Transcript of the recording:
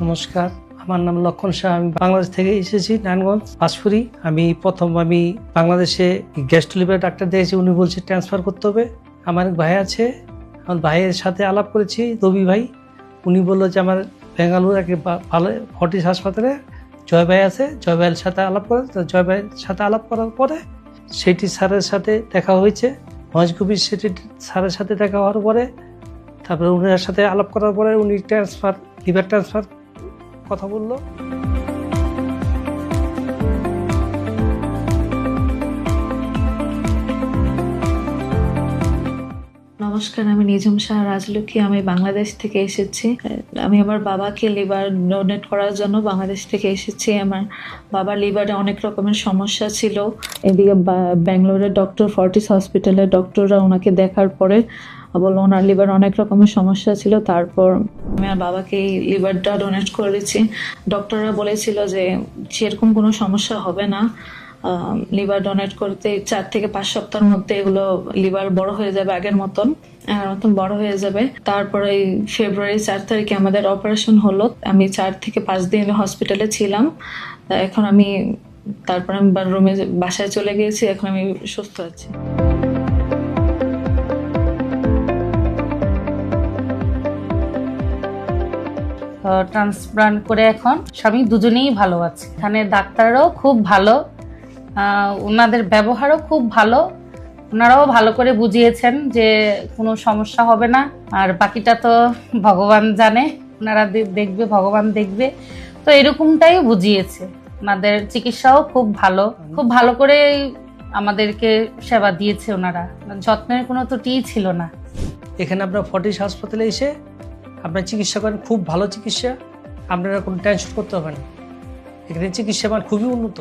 নমস্কার, আমার নাম লক্ষণ শাহ। আমি বাংলাদেশ থেকে এসেছি, নারায়ণগঞ্জ পাঁচপুরি। আমি বাংলাদেশে গ্যাস্ট লিভার ডাক্তার দেখেছি, উনি বলছে ট্রান্সফার করতে হবে। আমার এক ভাই আছে, আমার ভাইয়ের সাথে আলাপ করেছি, রবি ভাই। উনি বললো যে আমার বেঙ্গালুরু এক ভালো ফর্টিস হাসপাতালে জয় ভাই আছে, জয় ভাইয়ের সাথে আলাপ করে। তো জয় ভাইয়ের সাথে আলাপ করার পরে সেটি স্যারের সাথে দেখা হয়েছে, মহেশ কবির সেটি স্যারের সাথে দেখা হওয়ার পরে তারপরে উনার সাথে আলাপ করার পরে উনি লিভার ট্রান্সফার কথা বললো। নমস্কার, আমি নিঝুম শাহ রাজলক্ষ্মী। আমি বাংলাদেশ থেকে এসেছি। আমি আমার বাবাকে লিভার ডোনেট করার জন্য বাংলাদেশ থেকে এসেছি। আমার বাবার লিভারে অনেক রকমের সমস্যা ছিল। এদিকে ব্যাঙ্গালোরের ডক্টর ফর্টিস হসপিটালের ডক্টররা ওনাকে দেখার পরে বললো ওনার লিভার অনেক রকমের সমস্যা ছিল। তারপর আমি আমার বাবাকে লিভারটা ডোনেট করেছি। ডক্টররা বলেছিল যে সেরকম কোনো সমস্যা হবে না, লিভার ডোনেট করতে 4 থেকে 5 সপ্তাহের মধ্যে এগুলো লিভার বড় হয়ে যাবে, আগের মতন বড় হয়ে যাবে। তারপরে ফেব্রুয়ারি 4 তারিখে আমাদের অপারেশন হলো। আমি 4 থেকে 5 দিন হসপিটালে ছিলাম। এখন আমি বাসায় চলে গিয়েছি। এখন আমি সুস্থ আছি। ট্রান্সপ্লান্ট করে এখন স্বামী দুজনেই ভালো আছে। এখানে ডাক্তাররাও খুব ভালো, ওনাদের ব্যবহারও খুব ভালো। ওনারাও ভালো করে বুঝিয়েছেন যে কোনো সমস্যা হবে না, আর বাকিটা তো ভগবান জানে, ওনারা দেখবে, ভগবান দেখবে। তো এরকমটাই বুঝিয়েছে। ওনাদের চিকিৎসাও খুব ভালো করে আমাদেরকে সেবা দিয়েছে ওনারা। যত্নের কোনো ত্রুটিই ছিল না। এখানে আপনার ফর্টিস হাসপাতালে এসে আপনার চিকিৎসা করেন, খুব ভালো চিকিৎসা, আপনারা কোনো টেনশন করতে হবে না। এখানে চিকিৎসা মান খুবই উন্নত।